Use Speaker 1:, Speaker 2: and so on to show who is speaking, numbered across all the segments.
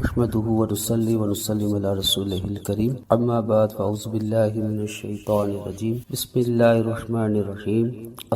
Speaker 1: نحمده ونصلي ونسلم على رسوله الكريم اما بعد فاعوذ بالله من الشيطان الرجيم بسم الله الرحمن الرحيم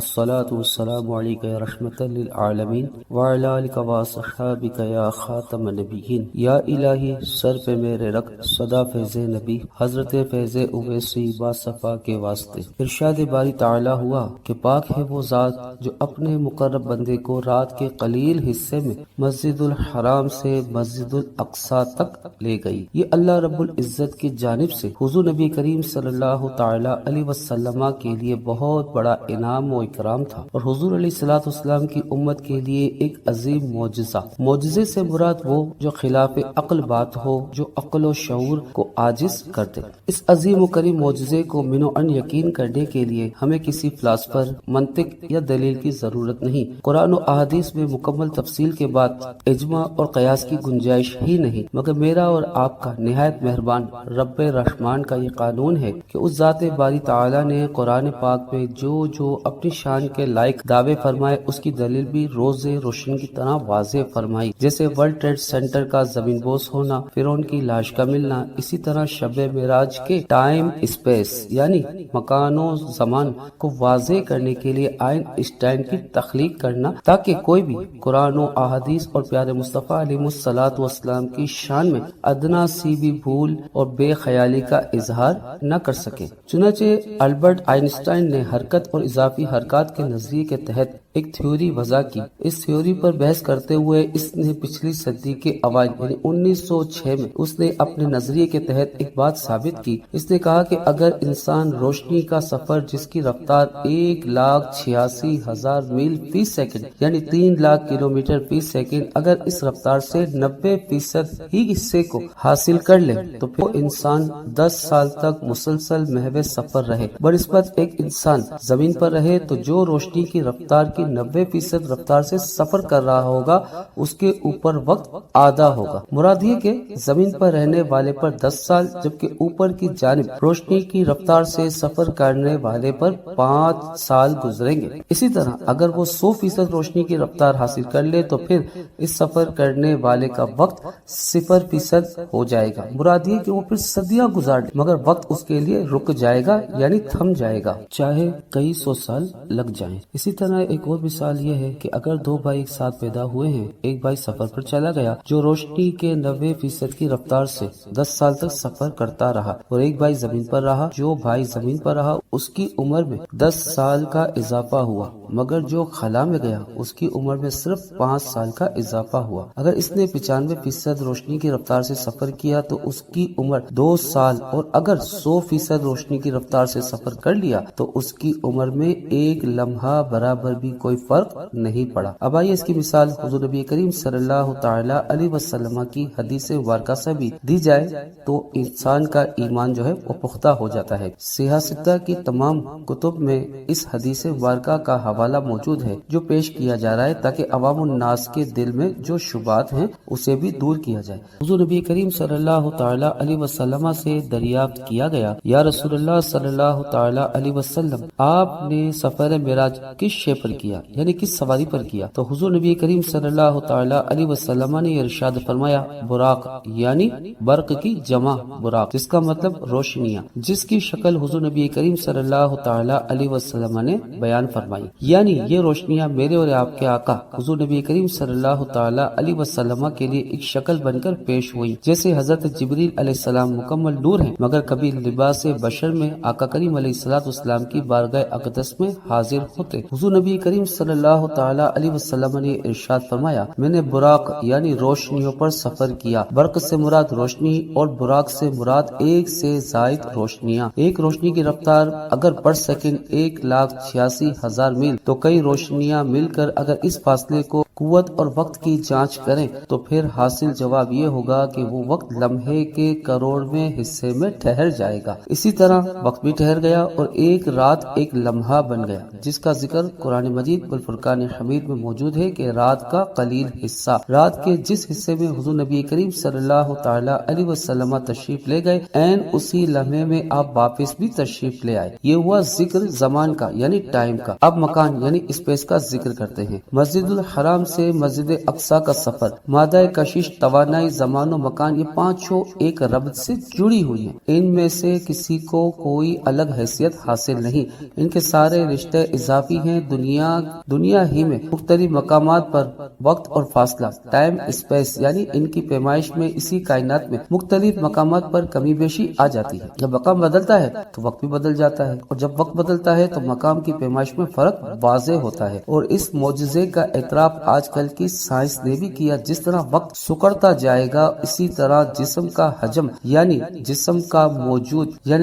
Speaker 1: الصلاة والسلام عليك يا رحمة للعالمين وعلى آلك وصحابك يا خاتم النبيين. یا الہی سر پہ میرے رکھ صدا فیض نبی حضرت فیض اویسی باصفا کے واسطے. ارشاد باری تعالی ہوا کہ پاک ہے وہ ذات جو اپنے مقرب بندے کو رات کے قلیل حصے میں مسجد الحرام سے مسجد الاقصی تک لے گئی. یہ اللہ رب العزت کی جانب سے حضور نبی کریم صلی اللہ تعالی علیہ وسلم کے لیے بہت بڑا انعام و اکرام تھا اور حضور علیہ الصلوۃ والسلام کی امت کے لیے ایک عظیم معجزہ. معجزے سے مراد وہ جو خلاف عقل بات ہو، جو عقل و شعور کو عاجز کر دے. اس عظیم و کریم معجزے کو من و عن یقین کرنے کے لیے ہمیں کسی فلاسفر، منطق یا دلیل کی ضرورت نہیں. قرآن و احادیث میں مکمل تفصیل کے بعد اجماع اور قیاس کی گنجائش ہی نہیں، مگر میرا اور آپ کا نہایت مہربان رب رحمان کا یہ قانون ہے کہ اس ذات باری تعالی نے قرآن پاک میں جو اپنی شان کے لائق دعوے فرمائے اس کی دلیل بھی روز روشن کی طرح واضح فرمائی. جیسے ورلڈ ٹریڈ سینٹر کا زمین بوس ہونا، فرعون کی لاش کا ملنا، اسی طرح شب معراج کے ٹائم اسپیس یعنی مکان و زمان کو واضح کرنے کے لیے آئن اسٹائن کی تخلیق کرنا تاکہ کوئی بھی قرآن و احادیث اور پیارے مصطفیٰ علیہ الصلوۃ والسلام کی شان میں ادنا سی بھی بھول اور بے خیالی کا اظہار نہ کر سکے. چنانچہ البرٹ آئنسٹائن نے حرکت اور اضافی حرکات کے نظریے کے تحت ایک تھیوری وضع کی. اس تھیوری پر بحث کرتے ہوئے اس نے پچھلی صدی کے اوائل یعنی 1906 میں اس نے اپنے نظریے کے تحت ایک بات ثابت کی. اس نے کہا کہ اگر انسان روشنی کا سفر جس کی رفتار 1,86,000 میل فی سیکنڈ یعنی 3 لاکھ کلومیٹر فی سیکنڈ اگر اس رفتار سے 90% ہی حصے کو حاصل کر لے تو پھر وہ انسان 10 سال تک مسلسل محو سفر رہے. بنسبت ایک انسان زمین پر رہے تو جو روشنی کی رفتار کی 90% رفتار سے سفر کر رہا ہوگا اس کے اوپر وقت آدھا ہوگا. مراد یہ کہ زمین پر رہنے والے پر 10 سال جبکہ اوپر کی جانب روشنی کی رفتار سے سفر کرنے والے پر 5 سال گزریں گے. اسی طرح اگر وہ 100% روشنی کی رفتار حاصل کر لے تو پھر اس سفر کرنے والے کا وقت 0% ہو جائے گا. مراد یہ کہ وہ پھر صدیاں گزار لے مگر وقت اس کے لیے رک جائے گا یعنی تھم جائے گا چاہے کئی 100 سال لگ جائیں. اسی طرح ایک اور مثال یہ ہے کہ اگر 2 بھائی ایک ساتھ پیدا ہوئے ہیں، ایک بھائی سفر پر چلا گیا جو روشنی کے 90% کی رفتار سے 10 سال تک سفر کرتا رہا اور ایک بھائی زمین پر رہا. جو بھائی زمین پر رہا اس کی عمر میں 10 سال کا اضافہ ہوا مگر جو خلا میں گیا اس کی عمر میں صرف 5 سال کا اضافہ ہوا. اگر اس نے 95% روشنی کی رفتار سے سفر کیا تو اس کی عمر 2 سال اور اگر 100% روشنی کی رفتار سے سفر کر لیا تو اس کی عمر میں 1 لمحہ برابر بھی کوئی فرق نہیں پڑا. اب آئیے اس کی مثال حضور نبی کریم صلی اللہ تعالی علیہ وسلم کی حدیث مبارکہ سے بھی دی جائے تو انسان کا ایمان جو ہے وہ پختہ ہو جاتا ہے. سیاہ ستہ کی تمام کتب میں اس حدیث مبارکہ کا حوالہ موجود ہے جو پیش کیا جا رہا ہے تاکہ عوام الناس کے دل میں جو شبہات ہیں اسے بھی دور کیا جائے. حضور نبی کریم صلی اللہ تعالی علیہ وسلم سے دریافت کیا گیا، یا رسول اللہ صلی اللہ تعالی علیہ وسلم آپ نے سفر معراج کس شے پر کیا یعنی کس سواری پر کیا؟ تو حضور نبی کریم صلی اللہ تعالی علیہ وسلم نے ارشاد فرمایا براق یعنی برق کی جمع براق جس کا مطلب روشنیاں، جس کی شکل حضور نبی کریم صلی اللہ تعالی علیہ وسلم نے بیان فرمائی. یعنی یہ روشنیاں میرے اور آپ کے آقا حضور نبی کریم صلی اللہ تعالی علیہ وسلم کے لیے ایک شکل بن کر پیش ہوئی. جیسے حضرت جبریل علیہ السلام مکمل نور ہیں مگر کبھی لباس بشر میں آقا کریم علیہ الصلوۃ والسلام کی بارگاہ اقدس میں حاضر ہوتے. حضور نبی کریم صلی اللہ تعالی علیہ وسلم نے ارشاد فرمایا میں نے براق یعنی روشنیوں پر سفر کیا. برق سے مراد روشنی اور براق سے مراد 1 سے زائد روشنیاں. ایک روشنی کی رفتار اگر پر سیکنڈ 1,86,000 میل تو کئی روشنیاں مل کر اگر اس فاصلے کو قوت اور وقت کی جانچ کریں تو پھر حاصل جواب یہ ہوگا کہ وہ وقت لمحے کے کروڑویں حصے میں ٹھہر جائے گا. اسی طرح وقت بھی ٹھہر گیا اور ایک رات ایک لمحہ بن گیا جس کا ذکر قرآن مجید والفرقان حمید میں موجود ہے کہ رات کا قلیل حصہ، رات کے جس حصے میں حضور نبی کریم صلی اللہ تعالی علیہ وسلم تشریف لے گئے عین اسی لمحے میں آپ واپس بھی تشریف لے آئے. یہ ہوا ذکر زمان کا یعنی ٹائم کا. اب مکان یعنی اسپیس کا ذکر کرتے ہیں. مسجد الحرام سے مسجد اقصی کا سفر، مادہ کشش، توانائی، زمان و مکان، یہ پانچوں ایک رب سے جڑی ہوئی ہیں۔ ان میں سے کسی کو کوئی الگ حیثیت حاصل نہیں، ان کے سارے رشتے اضافی ہیں۔ دنیا ہی میں مختلف مقامات پر وقت اور فاصلہ، ٹائم اسپیس، یعنی ان کی پیمائش میں اسی کائنات میں مختلف مقامات پر کمی بیشی آ جاتی ہے۔ جب مقام بدلتا ہے تو وقت بھی بدل جاتا ہے، اور جب وقت بدلتا ہے تو مقام کی پیمائش میں فرق واضح ہوتا ہے۔ اور اس معجزے کا اعتراف آج کل کی سائنس نے بھی کیا۔ جس طرح وقت سکڑتا جائے گا، اسی طرح جسم کا حجم یعنی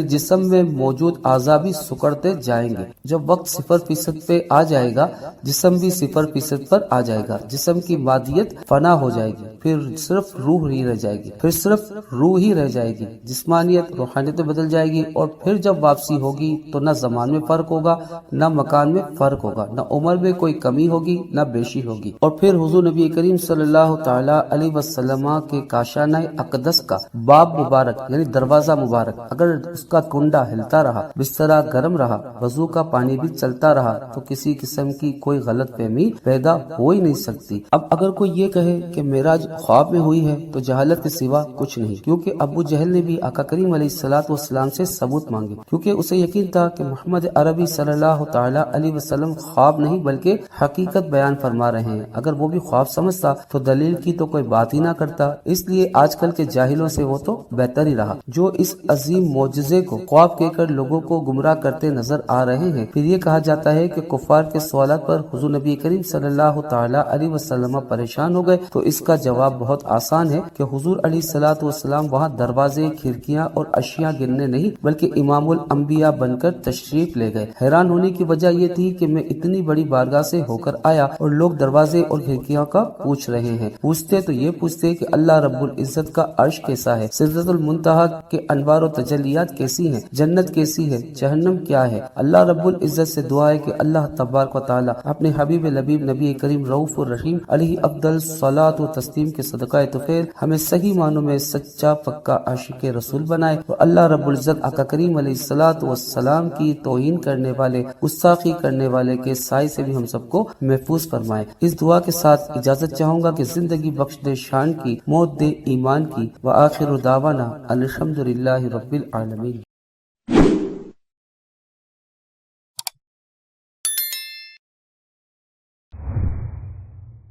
Speaker 1: جسم میں موجود اعضاء بھی سکڑتے جائیں گے۔ جب وقت 0% پہ آ جائے گا، جسم بھی 0% پر آ جائے گا۔ جسم کی مادیت فنا ہو جائے گی، پھر صرف روح ہی رہ جائے گی۔ جسمانیت روحانیت میں بدل جائے گی، اور پھر جب واپسی ہوگی تو نہ زمان میں فرق ہوگا، نہ مکان میں فرق ہوگا، نہ عمر میں کوئی کمی ہوگی، نہ بیشی ہوگی۔ اور پھر حضور نبی کریم صلی اللہ تعالی علیہ وسلم کے کاشانہ اقدس کا باب مبارک یعنی دروازہ مبارک اگر اس کا کنڈا ہلتا رہا، بسترا گرم رہا، وضو کا پانی بھی چلتا رہا، تو کسی قسم کی کوئی غلط فہمی پیدا ہو ہی نہیں سکتی۔ اب اگر کوئی یہ کہے کہ معراج خواب میں ہوئی ہے تو جہالت کے سوا کچھ نہیں، کیونکہ ابو جہل نے بھی آقا کریم علیہ الصلوۃ والسلام سے ثبوت مانگے، کیونکہ اسے یقین تھا کہ محمد عربی صلی اللہ تعالی علیہ وسلم خواب نہیں بلکہ حقیقت بیان فرما رہے ہیں۔ اگر وہ بھی خواب سمجھتا تو دلیل کی تو کوئی بات ہی نہ کرتا، اس لیے آج کل کے جاہلوں سے وہ تو بہتر ہی رہا جو اس عظیم معجزے کو خواب کہہ کر لوگوں کو گمراہ کرتے نظر آ رہے ہیں۔ پھر یہ کہا جاتا ہے کہ کفار کے سوالات پر حضور نبی کریم صلی اللہ تعالی علیہ وسلم پریشان ہو گئے، تو اس کا جواب بہت آسان ہے کہ حضور علیہ الصلوۃ والسلام وہاں دروازے، کھڑکیاں اور اشیاء گننے نہیں بلکہ امام الانبیاء بن کر تشریف لے گئے۔ حیران ہونے کی وجہ یہ تھی کہ میں اتنی بڑی بارگاہ سے ہو کر آیا اور لوگ دروازے اور کھڑکیاں کا پوچھ رہے ہیں۔ پوچھتے تو یہ پوچھتے کہ اللہ رب العزت کا عرش کیسا ہے، سدرۃ المنتہا کے انوار و تجلیات کیسی ہیں، جنت کیسی ہے، جہنم کیا ہے۔ اللہ رب العزت سے دعا ہے کہ اللہ تبارک و تعالی اپنے حبیب لبیب نبی کریم رؤوف الرحیم علیہ افضل صلاۃ و تسلیم کے صدقہ طفیل ہمیں صحیح معنوں میں سچا پکا عاشق رسول بنائے، اور اللہ رب العزت آقا کریم علیہ الصلوۃ والسلام کی توہین کرنے والے، گستاخی کرنے والے کے سائے سے بھی ہم سب کو محفوظ فرمائے۔ اس دعا کے ساتھ اجازت چاہوں گا کہ زندگی بخش دے شان کی، موت دے ایمان کی، وآخر دعوانا الحمدللہ رب العالمین۔